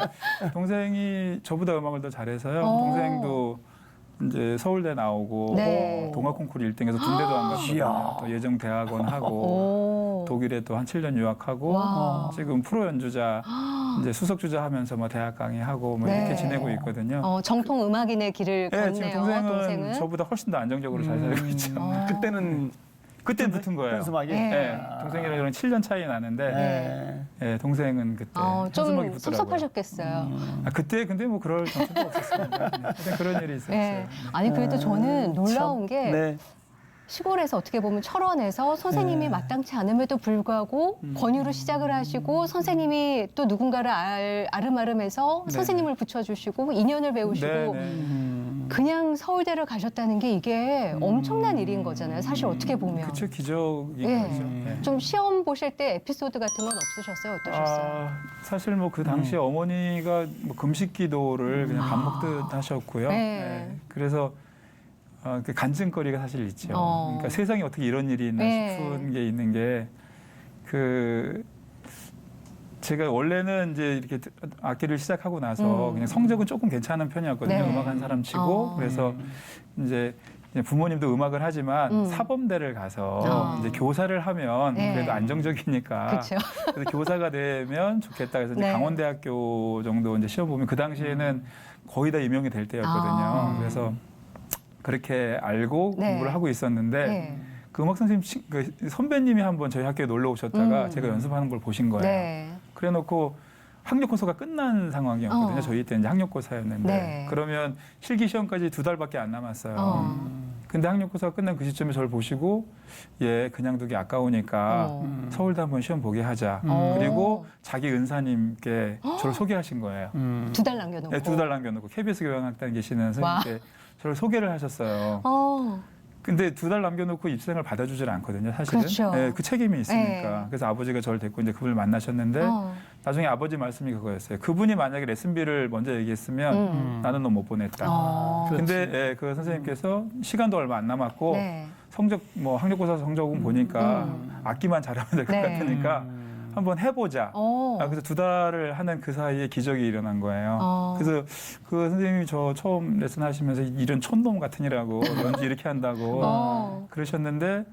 동생이 저보다 음악을 더 잘해서요. 어. 동생도 이제 서울대 나오고 네. 동아 콩쿠르 1등해서 군대도 안 갔거든요. 이야. 또 예정 대학원 하고 오. 독일에 또 한 7년 유학하고 와. 지금 프로 연주자 이제 수석 주자 하면서 뭐 대학 강의하고 뭐 네. 이렇게 지내고 있거든요. 정통 음악인의 길을 네, 지금 걷네요. 동생은 동생은. 저보다 훨씬 더 안정적으로 잘 살고 있죠. 그때는 그땐 붙은 거예요. 현수막이. 네. 네, 동생이랑 저랑 7년 차이 나는데 네. 네, 동생은 그때 현수막이 좀 붙더라고요. 섭섭하셨겠어요. 그때 근데 뭐 그럴 정신도 없었습니다. 그냥 그런 일이 있었어요. 네. 아니 그래도 저는 놀라운 게 네. 시골에서 어떻게 보면 철원에서 선생님이 마땅치 않음에도 불구하고 권유로 시작을 하시고 선생님이 또 누군가를 아름아름해서 네. 선생님을 붙여주시고 인연을 배우시고 네, 네. 그냥 서울대를 가셨다는 게 이게 엄청난 일인 거잖아요. 사실 어떻게 보면. 그쵸, 기적인 예. 거죠. 네. 좀 시험 보실 때 에피소드 같은 건 없으셨어요? 어떠셨어요? 사실 뭐 그 당시에 어머니가 뭐 금식 기도를 그냥 밥 먹듯 하셨고요. 네. 네. 그래서 그 간증거리가 사실 있죠. 그러니까 세상에 어떻게 이런 일이 있나 네. 싶은 게 있는 게 제가 원래는 이제 이렇게 악기를 시작하고 나서 그냥 성적은 조금 괜찮은 편이었거든요. 네. 음악 한 사람 치고 그래서 이제 부모님도 음악을 하지만 사범대를 가서 이제 교사를 하면 네. 그래도 안정적이니까 그렇죠. 그래서 교사가 되면 좋겠다. 그래서 이제 네. 강원대학교 정도 이제 시험 보면 그 당시에는 거의 다 임용이 될 때였거든요. 그래서 그렇게 알고 네. 공부를 하고 있었는데 네. 그 음악 선생님 그 선배님이 한번 저희 학교에 놀러 오셨다가 제가 연습하는 걸 보신 거예요. 네. 그래놓고 학력고사가 끝난 상황이었거든요. 저희 때 이제 학력고사였는데 네. 그러면 실기 시험까지 2달밖에 안 남았어요. 근데 학력고사가 끝난 그 시점에 저를 보시고 그냥 두기 아까우니까 서울대 한번 시험 보게 하자. 그리고 자기 은사님께 저를 소개하신 거예요. 2달 남겨놓고. 네, 2달 남겨놓고 KBS 교양학단 계시는 선생님께 저를 소개를 하셨어요. 근데 2달 남겨놓고 입생을 받아주질 않거든요, 사실은. 그렇죠. 네, 그 책임이 있으니까. 네. 그래서 아버지가 저를 데리고 이제 그분을 만나셨는데 나중에 아버지 말씀이 그거였어요. 그분이 만약에 레슨비를 먼저 얘기했으면 나는 너 못 보냈다. 근데 그 선생님께서 시간도 얼마 안 남았고 네. 성적 뭐 학력고사 성적은 보니까 악기만 잘하면 될 것 네. 같으니까 한번 해보자. 그래서 2달을 하는 그 사이에 기적이 일어난 거예요. 그래서 그 선생님이 저 처음 레슨 하시면서 이런 촌놈 같은 이라고 연주 이렇게 한다고 그러셨는데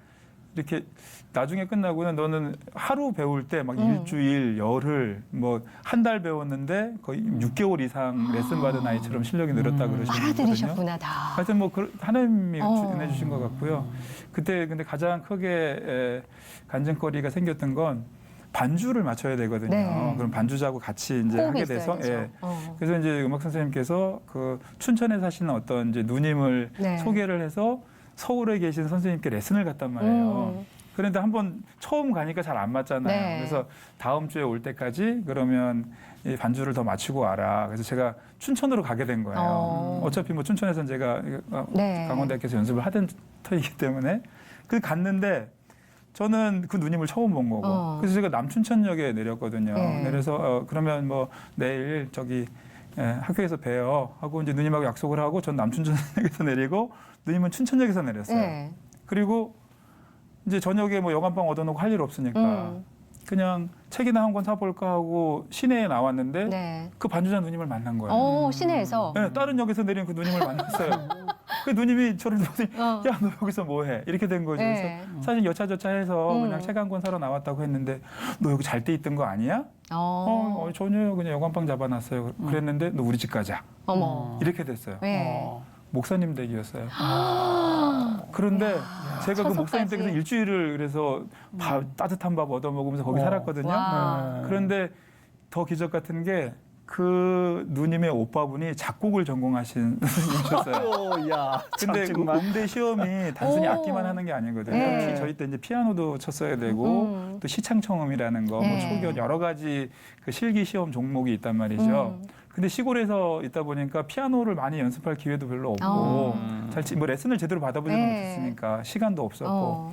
이렇게 나중에 끝나고는 너는 하루 배울 때 막 일주일, 열흘, 뭐 한 달 배웠는데 거의 6개월 이상 레슨 받은 아이처럼 실력이 늘었다 그러시거든요. 알아들으셨구나 다. 하여튼 뭐 하나님이 주해 주신 것 같고요. 그때 근데 가장 크게 간증거리가 생겼던 건 반주를 맞춰야 되거든요. 네. 그럼 반주자하고 같이 이제 호흡이 하게 있어야 돼서 되죠. 그래서 이제 음악 선생님께서 그 춘천에 사시는 어떤 이제 누님을 네. 소개를 해서 서울에 계신 선생님께 레슨을 갔단 말이에요. 그런데 한번 처음 가니까 잘 안 맞잖아요. 네. 그래서 다음 주에 올 때까지 그러면 이 반주를 더 맞추고 와라. 그래서 제가 춘천으로 가게 된 거예요. 어차피 뭐 춘천에서는 제가 네. 강원대학교에서 연습을 하던 터이기 때문에 그 갔는데 저는 그 누님을 처음 본 거고 그래서 제가 남춘천역에 내렸거든요. 네. 내려서 그러면 뭐 내일 저기 학교에서 봬요 하고 이제 누님하고 약속을 하고 전 남춘천역에서 내리고 누님은 춘천역에서 내렸어요. 네. 그리고 이제 저녁에 뭐 여관방 얻어놓고 할 일 없으니까 그냥 책이나 한 권 사볼까 하고 시내에 나왔는데 네. 그 반주자 누님을 만난 거예요. 시내에서. 네, 다른 역에서 내린 그 누님을 만났어요. 그 누님이 저를 보더니 야, 너 여기서 뭐 해? 이렇게 된 거죠. 네. 그래서 사실 여차저차 해서 그냥 책 한 권 사러 나왔다고 했는데 너 여기 잘 때 있던 거 아니야? 전혀요. 그냥 여관방 잡아놨어요. 그랬는데 너 우리 집 가자. 어머. 이렇게 됐어요. 네. 목사님 댁이었어요. 그런데 제가 그 목사님 댁에서 일주일을 그래서 따뜻한 밥 얻어 먹으면서 거기 살았거든요. 그런데 더 기적 같은 게 그 누님의 오빠분이 작곡을 전공하신 선생님이셨어요. 야, 근데 그 정말. 음대 시험이 단순히 오. 악기만 하는 게 아니거든요. 네. 저희 때 이제 피아노도 쳤어야 되고 또 시창청음이라는 거, 뭐 네. 초기화 여러 가지 그 실기 시험 종목이 있단 말이죠. 근데 시골에서 있다 보니까 피아노를 많이 연습할 기회도 별로 없고 뭐 레슨을 제대로 받아보지도 네. 못했으니까 시간도 없었고 어.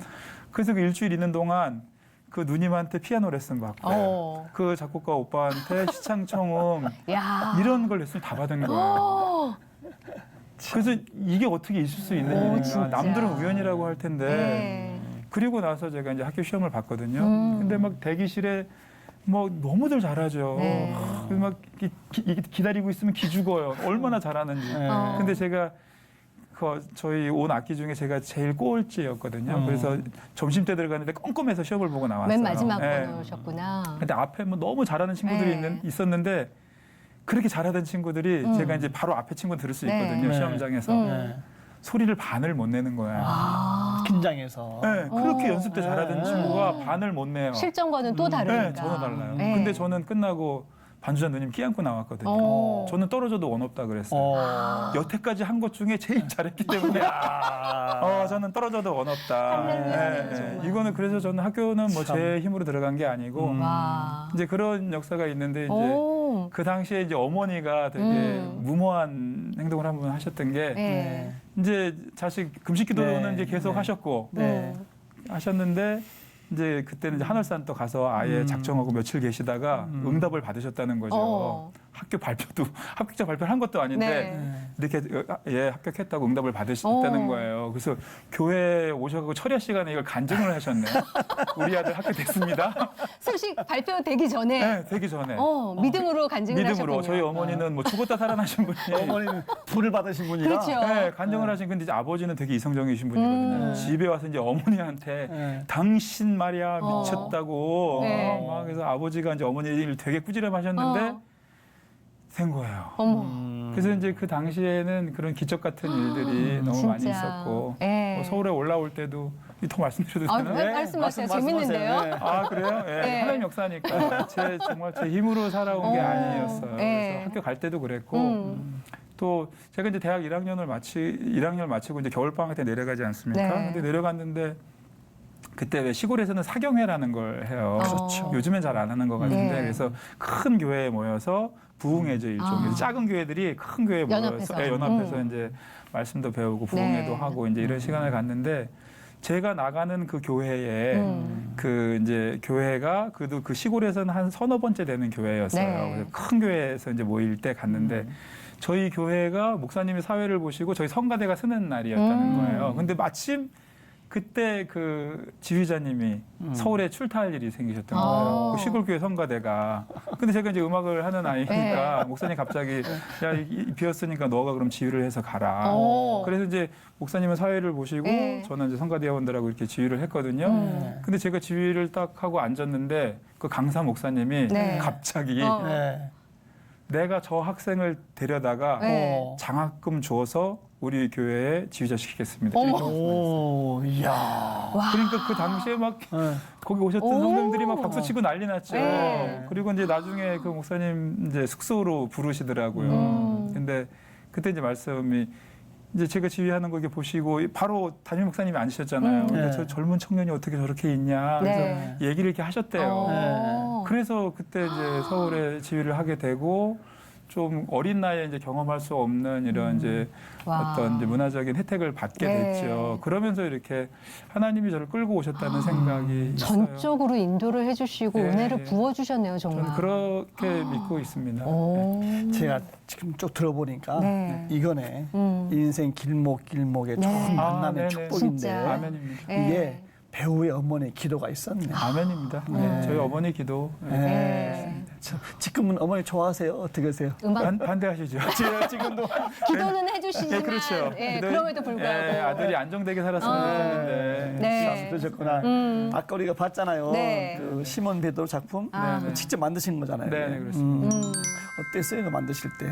그래서 그 일주일 있는 동안 그 누님한테 피아노 레슨 받고 그 작곡가 오빠한테 시창청음 야. 이런 걸 레슨 다 받은 거예요. 그래서 이게 어떻게 있을 수 있는 일인가. 진짜. 남들은 우연이라고 할 텐데. 네. 그리고 나서 제가 이제 학교 시험을 봤거든요. 근데 막 대기실에 뭐 너무들 잘하죠. 네. 그래서 막 기다리고 있으면 기 죽어요. 얼마나 잘하는지. 근데 제가 저희 온 악기 중에 제가 제일 꼴찌였거든요. 그래서 점심 때 들어갔는데 꼼꼼해서 시험을 보고 나왔어요. 맨 마지막 네. 번호셨구나. 근데 앞에 뭐 너무 잘하는 친구들이 네. 있었는데 그렇게 잘하던 친구들이 제가 이제 바로 앞에 친구 들을 수 네. 있거든요. 네. 시험장에서. 네. 소리를 반을 못 내는 거예요. 긴장해서. 네, 그렇게 연습 때 잘하던 친구가 반을 못 내요. 실전과는 또 다르니까. 네, 전혀 달라요. 네. 근데 저는 끝나고 반주자 누님 끼안고 나왔거든요. 어. 저는 떨어져도 원 없다 그랬어요. 여태까지 한 것 중에 제일 잘했기 때문에 저는 떨어져도 원 없다. 할렐루야네요, 정말. 이거는 그래서 저는 학교는 뭐 참. 제 힘으로 들어간 게 아니고 와. 이제 그런 역사가 있는데 이제 오. 그 당시에 이제 어머니가 되게 무모한 행동을 한 번 하셨던 게 네. 이제 자식 금식 기도는 네. 이제 계속 네. 하셨고 네. 하셨는데 이제 그때는 이제 하늘산 또 가서 아예 작정하고 며칠 계시다가 응답을 받으셨다는 거죠. 어. 학교 발표도 합격자 발표를 한 것도 아닌데 네. 이렇게 합격했다고 응답을 받으셨다는 거예요. 그래서 교회에 오셔가지고 철야 시간에 이걸 간증을 하셨네. 우리 아들 합격 됐습니다. 소식 발표되기 전에 네, 되기 전에. 믿음으로 간증을 믿음으로 하셨군요. 저희 어머니는 뭐 죽었다 살아나신 분이 어머니는 불을 받으신 분이라. 그렇죠. 네, 간증을 하신 근데 이제 아버지는 되게 이성적이신 분이거든요. 집에 와서 이제 어머니한테 네. 당신 말이야 미쳤다고 네. 막 그래서 아버지가 이제 어머니 일을 되게 꾸지람하셨는데 된 거예요. 어머. 그래서 이제 그 당시에는 그런 기적 같은 일들이 너무 많이 진짜. 있었고 네. 뭐 서울에 올라올 때도 더 말씀드려도 아, 되나요? 네, 말씀하세요. 말씀하세요. 재밌는데요. 네. 아 그래요? 예, 네. 하나님 역사니까 정말 제 힘으로 살아온 게 아니었어요. 네. 그래서 학교 갈 때도 그랬고 또 제가 이제 대학 1학년 마치고 이제 겨울 방학 때 내려가지 않습니까? 네. 근데 내려갔는데 그때 왜 시골에서는 사경회라는 걸 해요. 그렇죠. 요즘엔 잘 안 하는 것 같은데 네. 그래서 큰 교회에 모여서 부흥회죠 일종의 작은 교회들이 큰 교회에 모여서 연합해서. 연합해서 이제 말씀도 배우고 부흥회도 네. 하고 이제 이런 시간을 갖는데 제가 나가는 그 교회에 그 이제 교회가 그래도 그 시골에서는 한 서너 번째 되는 교회였어요. 네. 그래서 큰 교회에서 이제 모일 때 갔는데 저희 교회가 목사님이 사회를 보시고 저희 성가대가 쓰는 날이었다는 거예요. 근데 마침 그때 그 지휘자님이 서울에 출타할 일이 생기셨던 거예요. 그 시골교회 성가대가. 근데 제가 이제 음악을 하는 아이니까 네. 목사님 갑자기 야, 비었으니까 너가 그럼 지휘를 해서 가라. 그래서 이제 목사님은 사회를 보시고 네. 저는 이제 성가대원들하고 이렇게 지휘를 했거든요. 근데 제가 지휘를 딱 하고 앉았는데 그 강사 목사님이 네. 갑자기 네. 내가 저 학생을 데려다가 네. 장학금 줘서 우리 교회에 지휘자 시키겠습니다. 어머. 이렇게 오, 이야. 그러니까 그 당시에 막 네. 거기 오셨던 오. 성도님들이 막 박수 치고 난리 났죠. 네. 그리고 이제 나중에 그 목사님 이제 숙소로 부르시더라고요. 근데 그때 이제 말씀이 이제 제가 지휘하는 거 이렇게 보시고 바로 담임 목사님이 앉으셨잖아요. 근데 네. 저 젊은 청년이 어떻게 저렇게 있냐. 그래서 네. 얘기를 이렇게 하셨대요. 어. 그래서 그때 이제 서울에 지휘를 하게 되고 좀 어린 나이에 이제 경험할 수 없는 이런 이제 와. 어떤 이제 문화적인 혜택을 받게 네. 됐죠. 그러면서 이렇게 하나님이 저를 끌고 오셨다는 생각이 있어요. 전적으로 인도를 해주시고 네. 은혜를 부어주셨네요, 정말. 저는 그렇게 믿고 있습니다. 오. 제가 지금 쭉 들어보니까 네. 이거네. 인생 길목에 네. 좋은 아, 만남의 네네. 축복인데 진짜. 아멘입니다. 네. 이게 배우의 어머니의 기도가 있었네. 아멘입니다. 네. 저희 어머니 기도 네. 지금은 어머니 좋아하세요? 어떻게 하세요? 음악 반대하시죠. 지금도 기도는 해주시지만 예, 그렇죠. 예, 기도- 그럼에도 불구하고 예, 아들이 안정되게 살았으면 좋겠는데. 네. 그러셨구나. 아까 우리가 봤잖아요. 네. 그 시몬 베드로 작품 아. 그거 직접 만드신 거잖아요. 네, 네, 그렇습니다. 어땠어요? 이거 만드실 때?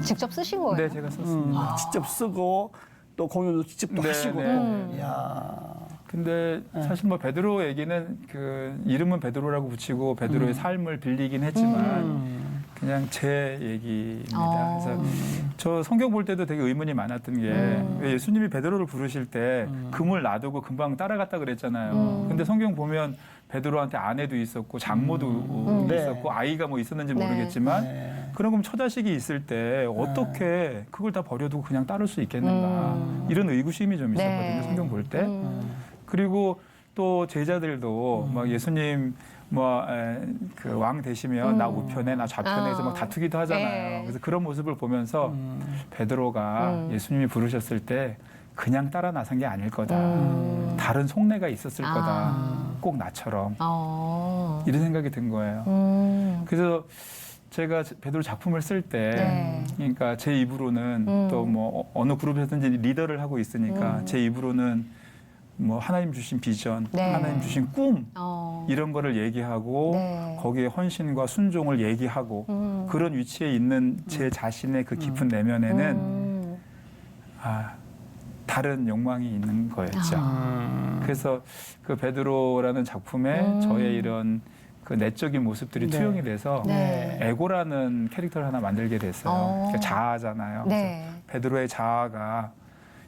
직접 쓰신 거예요. 네, 제가 썼습니다. 직접 쓰고 또 공연도 직접 또 네, 하시고. 네. 이야. 근데 사실 뭐 베드로 얘기는 그 이름은 베드로라고 붙이고 베드로의 삶을 빌리긴 했지만 그냥 제 얘기입니다. 그래서 저 성경 볼 때도 되게 의문이 많았던 게 예수님이 베드로를 부르실 때 금을 놔두고 금방 따라갔다 그랬잖아요. 근데 성경 보면 베드로한테 아내도 있었고 장모도 네. 있었고 아이가 뭐 있었는지 네. 모르겠지만 네. 그런 그럼 처자식이 있을 때 어떻게 그걸 다 버려두고 그냥 따를 수 있겠는가 이런 의구심이 좀 있었거든요. 네. 성경 볼 때. 그리고 또 제자들도 막 예수님 뭐 그 왕 되시면 나 우편에 나 좌편에 해서 막 다투기도 하잖아요. 네. 그래서 그런 모습을 보면서 베드로가 예수님이 부르셨을 때 그냥 따라 나선 게 아닐 거다. 다른 속내가 있었을 거다. 꼭 나처럼. 어. 이런 생각이 든 거예요. 그래서 제가 베드로 작품을 쓸 때, 네. 그러니까 제 입으로는 또 뭐 어느 그룹에서든지 리더를 하고 있으니까 제 입으로는 뭐 하나님 주신 비전, 네. 하나님 주신 꿈 어. 이런 거를 얘기하고 네. 거기에 헌신과 순종을 얘기하고 그런 위치에 있는 제 자신의 그 깊은 내면에는 다른 욕망이 있는 거였죠. 그래서 그 베드로라는 작품에 저의 이런 그 내적인 모습들이 네. 투영이 돼서 네. 에고라는 캐릭터를 하나 만들게 됐어요. 그러니까 자아잖아요. 네. 그래서 베드로의 자아가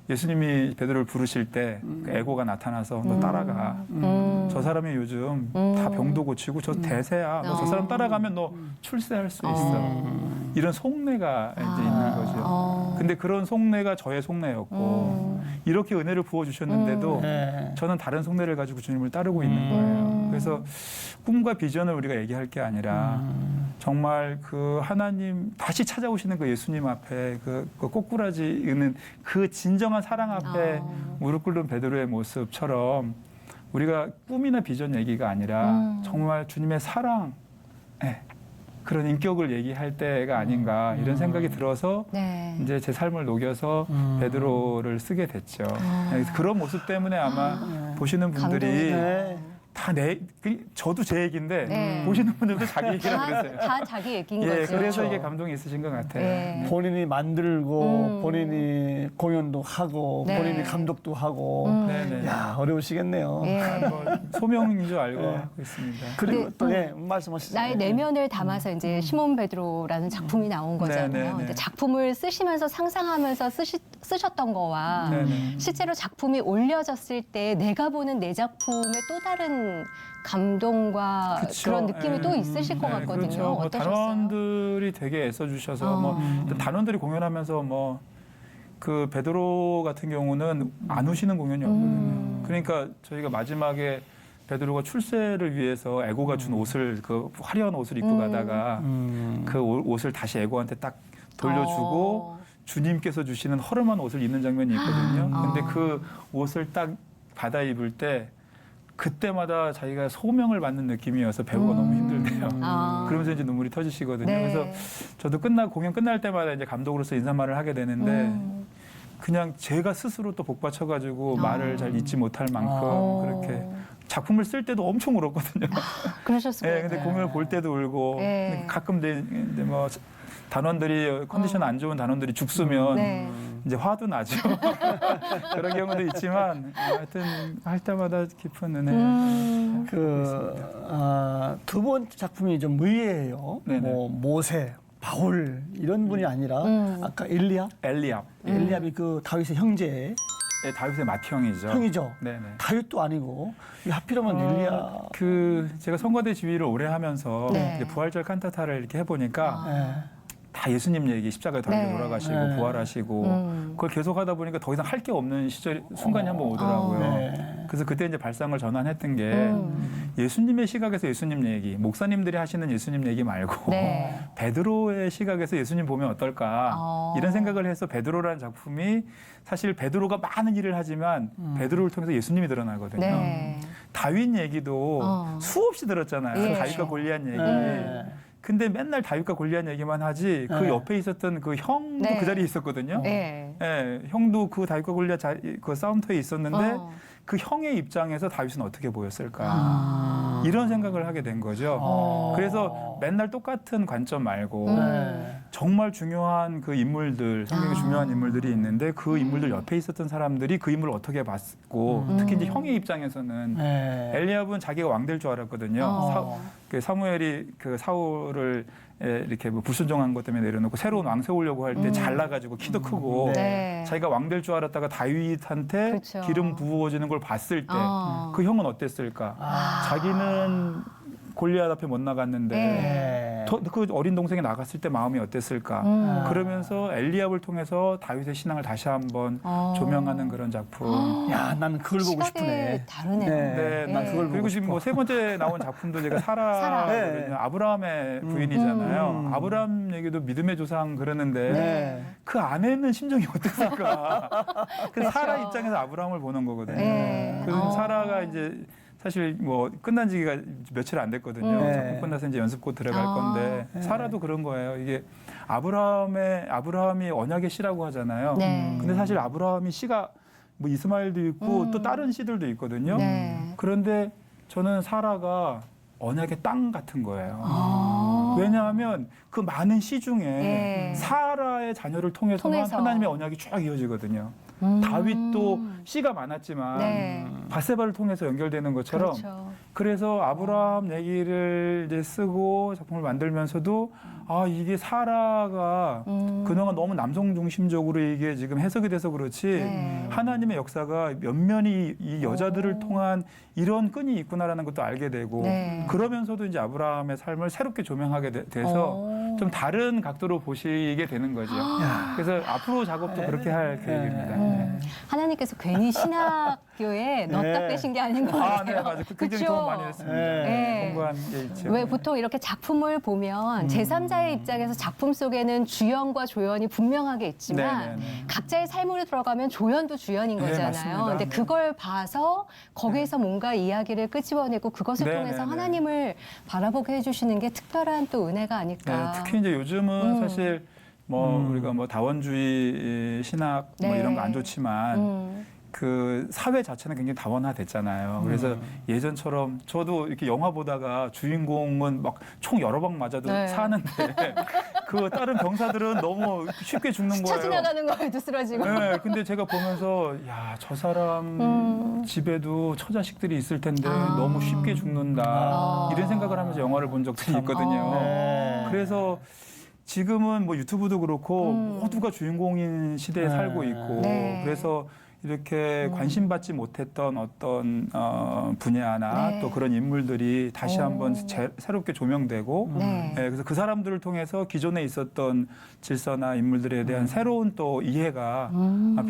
예수님이 베드로를 부르실 때 그 에고가 나타나서 너 따라가. 저 사람이 요즘 다 병도 고치고 저 대세야. 뭐 저 사람 따라가면 너 출세할 수 있어. 이런 속내가 이제 있는 거죠. 근데 그런 속내가 저의 속내였고 이렇게 은혜를 부어주셨는데도 네. 저는 다른 속내를 가지고 주님을 따르고 있는 거예요. 그래서 꿈과 비전을 우리가 얘기할 게 아니라 정말 그 하나님 다시 찾아오시는 그 예수님 앞에 그 꼬꾸라지는 그 진정한 사랑 앞에 무릎 꿇는 베드로의 모습처럼 우리가 꿈이나 비전 얘기가 아니라 정말 주님의 사랑, 그런 인격을 얘기할 때가 아닌가 이런 생각이 들어서 네. 이제 제 삶을 녹여서 베드로를 쓰게 됐죠. 그래서 그런 모습 때문에 아마 보시는 분들이 네. 저도 제 얘기인데 네. 보시는 분들도 자기 얘기라고 그랬어요. 다 자기 얘기인 예, 거죠. 그래서 이게 감동이 있으신 것 같아요. 네. 본인이 만들고 본인이 공연도 하고 네. 본인이 감독도 하고 네네. 야 어려우시겠네요. 예. 뭐 소명인 줄 알고 네. 하고 있습니다. 그리고 또 말씀하시죠. 나의 내면을 담아서 이제 시몬 베드로라는 작품이 나온 거잖아요. 네, 네, 네. 근데 작품을 쓰시면서 상상하면서 쓰셨던 거와 네네. 실제로 작품이 올려졌을 때 내가 보는 내 작품의 또 다른 감동과 그쵸. 그런 느낌이 예. 또 있으실 것 같거든요. 그렇죠. 뭐 어떠셨어요? 단원들이 되게 애써주셔서 뭐 단원들이 공연하면서 뭐 그 베드로 같은 경우는 안 우시는 공연이었거든요. 그러니까 저희가 마지막에 베드로가 출세를 위해서 에고가 준 옷을 그 화려한 옷을 입고 가다가 그 옷을 다시 에고한테 딱 돌려주고 주님께서 주시는 허름한 옷을 입는 장면이 있거든요. 근데 그 옷을 딱 받아 입을 때 그때마다 자기가 소명을 받는 느낌이어서 배우가 너무 힘들대요. 그러면서 이제 눈물이 터지시거든요. 네. 그래서 저도 공연 끝날 때마다 이제 감독으로서 인사말을 하게 되는데 그냥 제가 스스로 또 복받쳐가지고 말을 잘 잊지 못할 만큼 그렇게 작품을 쓸 때도 엄청 울었거든요. 그러셨을 네, 거예요. 근데 공연을 볼 때도 울고 네. 가끔 이제 뭐 단원들이 컨디션 안 좋은 단원들이 죽으면 네. 이제 화도 나죠. 그런 경우도 있지만 하여튼 할 때마다 깊은 은혜. 두 번째 작품이 좀 의외예요. 네네. 뭐 모세, 바울 이런 분이 아니라 아까 엘리압, 엘리압. 엘리압이 그 다윗의 형제 네, 다윗의 맏형이죠. 형이죠. 네네. 다윗도 아니고 이 하필이면 엘리압. 그 제가 성가대 지휘를 오래 하면서 네. 이제 부활절 칸타타를 이렇게 해보니까 네. 다 예수님 얘기 십자가에 달려 네. 돌아가시고 네. 부활하시고 그걸 계속 하다 보니까 더 이상 할 게 없는 순간이 한번 오더라고요. 네. 그래서 그때 이제 발상을 전환했던 게 예수님의 시각에서 예수님 얘기, 목사님들이 하시는 예수님 얘기 말고 네. 베드로의 시각에서 예수님 보면 어떨까 이런 생각을 해서 베드로라는 작품이 사실 베드로가 많은 일을 하지만 베드로를 통해서 예수님이 드러나거든요. 네. 다윗 얘기도 수없이 들었잖아요. 예. 다윗과 골리앗 얘기. 네. 근데 맨날 다윗과 골리앗 얘기만 하지 그 네. 옆에 있었던 그 형도 네. 그 자리에 있었거든요. 네. 예, 형도 그 다윗과 골리앗 그 싸움터에 있었는데 어. 그 형의 입장에서 다윗은 어떻게 보였을까 이런 생각을 하게 된 거죠. 그래서 맨날 똑같은 관점 말고 네. 정말 중요한 그 인물들, 성경에 중요한 인물들이 있는데 그 인물들 옆에 있었던 사람들이 그 인물을 어떻게 봤고 특히 이제 형의 입장에서는 네. 엘리압은 자기가 왕 될 줄 알았거든요. 그 사무엘이 그 사울을 이렇게 뭐 불순종한 것 때문에 내려놓고 새로운 왕 세우려고 할 때 잘나가지고 키도 크고 네. 자기가 왕 될 줄 알았다가 다윗한테 그렇죠. 기름 부어지는 걸 봤을 때 그 어. 형은 어땠을까? 자기는 골리앗 앞에 못 나갔는데 네. 그 어린 동생이 나갔을 때 마음이 어땠을까? 그러면서 엘리압을 통해서 다윗의 신앙을 다시 한번 조명하는 그런 작품. 야, 난 그걸 보고 시각이 싶네. 다르네요. 네, 난 그걸 보고 그리고 지금 싶어. 뭐 세 번째 나온 작품도 제가 사라거든요. 네. 아브라함의 부인이잖아요. 아브라함 얘기도 믿음의 조상 그러는데 네. 그 안에는 심정이 어땠을까? 그 그렇죠. 사라 입장에서 아브라함을 보는 거거든요. 네. 그래서 사라가 이제 사실 뭐 끝난 지가 며칠 안 됐거든요. 네. 작품 끝나서 이제 연습 곧 들어갈 아. 건데 사라도 그런 거예요. 이게 아브라함이 언약의 씨라고 하잖아요. 네. 근데 사실 아브라함이 씨가 뭐 이스마엘도 있고 또 다른 씨들도 있거든요. 네. 그런데 저는 사라가 언약의 땅 같은 거예요. 아. 왜냐하면 그 많은 씨 중에 예. 사라의 자녀를 통해서만 통해서. 하나님의 언약이 쭉 이어지거든요. 다윗도 씨가 많았지만 네. 바세바를 통해서 연결되는 것처럼 그렇죠. 그래서 아브라함 얘기를 이제 쓰고 작품을 만들면서도 아 이게 사라가 그동안 너무 남성 중심적으로 이게 지금 해석이 돼서 그렇지 네. 하나님의 역사가 면면이 이 여자들을 통한 이런 끈이 있구나라는 것도 알게 되고 네. 그러면서도 이제 아브라함의 삶을 새롭게 조명하게 돼서 좀 다른 각도로 보시게 되는 거죠. 그래서 앞으로 작업도 그렇게 할 계획입니다. 네. 하나님께서 괜히 신학교에 넣었다 빼신 게 아닌 것 같아요. 아, 네, 맞아요. 굉장히 도움 많이 했습니다. 네. 공부한 게 있죠. 왜 보통 이렇게 작품을 보면 제3자의 입장에서 작품 속에는 주연과 조연이 분명하게 있지만 네, 네, 네. 각자의 삶으로 들어가면 조연도 주연인 네, 거잖아요. 맞습니다. 근데 그걸 봐서 거기에서 뭔가 이야기를 끄집어내고 그것을 네, 통해서 네, 네. 하나님을 바라보게 해주시는 게 특별한 또 은혜가 네, 아닐까. 특히 이제 요즘은 사실 뭐 우리가 뭐 다원주의 신학 뭐 네. 이런 거 안 좋지만 음. 그 사회 자체는 굉장히 다원화됐잖아요. 그래서 예전처럼 저도 이렇게 영화 보다가 주인공은 막 총 여러 방 맞아도 네. 사는데 그 다른 병사들은 너무 쉽게 죽는 스쳐 거예요. 지나가는 거에도 쓰러지고. 네, 근데 제가 보면서 야, 저 사람 집에도 처자식들이 있을 텐데 너무 쉽게 죽는다. 이런 생각을 하면서 영화를 본 적들이 있거든요. 네. 그래서 지금은 뭐 유튜브도 그렇고 모두가 주인공인 시대에 살고 있고 네. 그래서 이렇게 관심받지 못했던 어떤 분야나 네. 또 그런 인물들이 다시 한번 새롭게 조명되고 네. 그래서 그 사람들을 통해서 기존에 있었던 질서나 인물들에 대한 새로운 또 이해가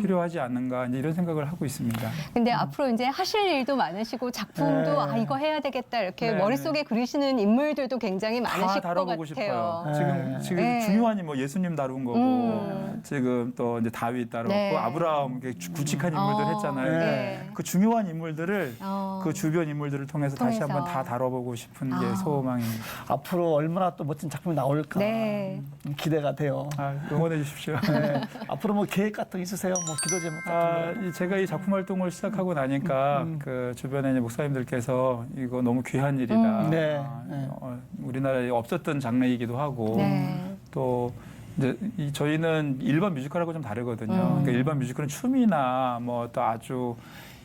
필요하지 않는가 이제 이런 생각을 하고 있습니다. 근데 앞으로 이제 하실 일도 많으시고 작품도 네. 아 이거 해야 되겠다 이렇게 네, 머릿속에 그리시는 인물들도 굉장히 다 많으실 것 다뤄보고 같아요. 싶어요. 네. 지금 네. 중요한 뭐 예수님 다룬 거고 지금 또 이제 다윗 다뤘고 네. 아브라함 굵직한 인물들 했잖아요. 네. 그 중요한 인물들을 어. 그 주변 인물들을 통해서 다시 통해서. 한번 다 다뤄보고 싶은 게 아. 소망입니다. 앞으로 얼마나 또 멋진 작품이 나올까 네. 기대가 돼요. 아, 응원해 주십시오. 네. 앞으로 뭐 계획 같은 거 있으세요? 뭐 기도 제목 같은 거? 제가 이 작품 활동을 시작하고 나니까 그 주변에 이제 목사님들께서 이거 너무 귀한 일이다. 네. 네. 우리나라에 없었던 장르이기도 하고 네. 또 이제 저희는 일반 뮤지컬하고 좀 다르거든요. 그러니까 일반 뮤지컬은 춤이나 뭐 또 아주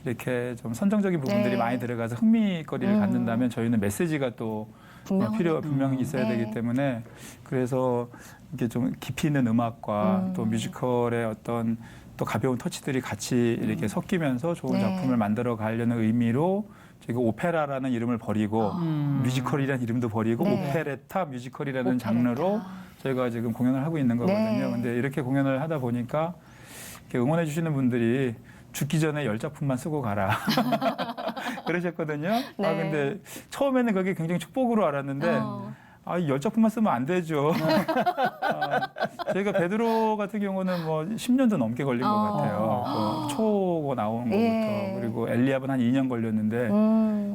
이렇게 좀 선정적인 부분들이 네. 많이 들어가서 흥미거리를 갖는다면 저희는 메시지가 또 분명히 있어야 네. 되기 때문에 그래서 이게 좀 깊이 있는 음악과 또 뮤지컬의 어떤 또 가벼운 터치들이 같이 이렇게 섞이면서 좋은 네. 작품을 만들어 가려는 의미로 저희가 오페라라는 이름을 버리고 뮤지컬이라는 이름도 버리고 네. 오페레타 뮤지컬이라는 오페레타. 장르로 저희가 지금 공연을 하고 있는 거거든요. 네. 근데 이렇게 공연을 하다 보니까 이렇게 응원해 주시는 분들이 죽기 전에 10작품만 쓰고 가라. 그러셨거든요. 네. 아, 근데 처음에는 그게 굉장히 축복으로 알았는데, 10작품만 쓰면 안 되죠. 저희가 베드로 같은 경우는 뭐 10년도 넘게 걸린 것 같아요. 초고 나온 것부터. 예. 그리고 엘리압은 한 2년 걸렸는데,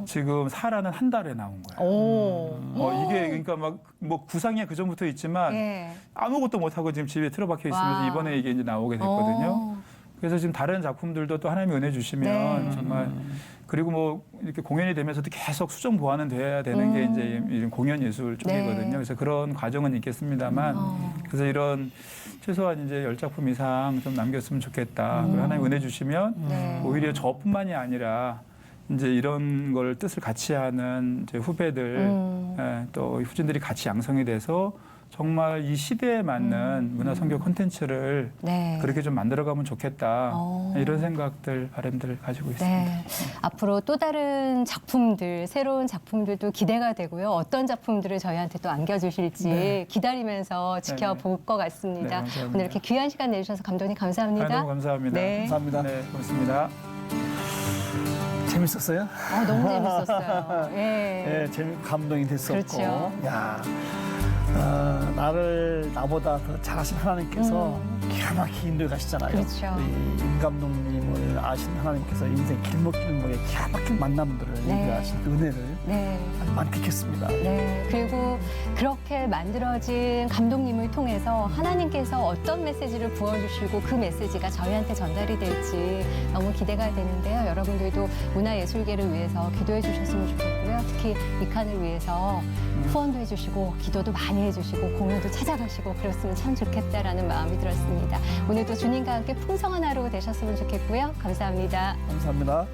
지금 사라는 한 달에 나온 거예요. 이게 그러니까 막 뭐 구상이 그 전부터 있지만 예. 아무것도 못하고 지금 집에 틀어박혀 있으면서 와. 이번에 이게 이제 나오게 됐거든요. 그래서 지금 다른 작품들도 또 하나님이 은혜 주시면 네. 정말 그리고 뭐 이렇게 공연이 되면서도 계속 수정 보완은 돼야 되는 게 이제 이런 공연 예술 쪽이거든요. 네. 그래서 그런 과정은 있겠습니다만 그래서 이런 최소한 이제 10작품 이상 좀 남겼으면 좋겠다. 그리고 하나님 은혜 주시면 네. 오히려 저뿐만이 아니라 이제 이런 걸 뜻을 같이 하는 이제 후배들 또 후진들이 같이 양성이 돼서 정말 이 시대에 맞는 문화 선교 콘텐츠를 네. 그렇게 좀 만들어가면 좋겠다 이런 생각들 바람들을 가지고 있습니다. 네. 앞으로 또 다른 작품들, 새로운 작품들도 기대가 되고요. 어떤 작품들을 저희한테 또 안겨주실지 네. 기다리면서 지켜볼 것 같습니다. 네, 감사합니다. 오늘 이렇게 귀한 시간 내주셔서 감독님 감사합니다. 너무 감사합니다. 네. 감사합니다. 네, 고맙습니다. 재밌었어요? 너무 재밌었어요. 예. 예, 재밌고 감동이 됐었고. 그렇죠. 야, 나보다 더 잘하신 하나님께서 기가 막히게 인도해 가시잖아요. 그렇죠. 이 임 감독님을 아신 하나님께서 인생 길목길목에 기가 막힌 만남들을 네. 인도하신 그 은혜를 네. 아주 만끽했습니다. 네. 그리고 그렇게 만들어진 감독님을 통해서 하나님께서 어떤 메시지를 부어주시고 그 메시지가 저희한테 전달이 될지 너무 기대가 되는데요. 여러분들도 문화예술계를 위해서 기도해 주셨으면 좋겠고요. 특히 이 칸을 위해서 후원도 해주시고 기도도 많이 해주시고 공연도 찾아가시고 그랬으면 참 좋겠다라는 마음이 들었습니다. 오늘도 주님과 함께 풍성한 하루 되셨으면 좋겠고요. 감사합니다. 감사합니다.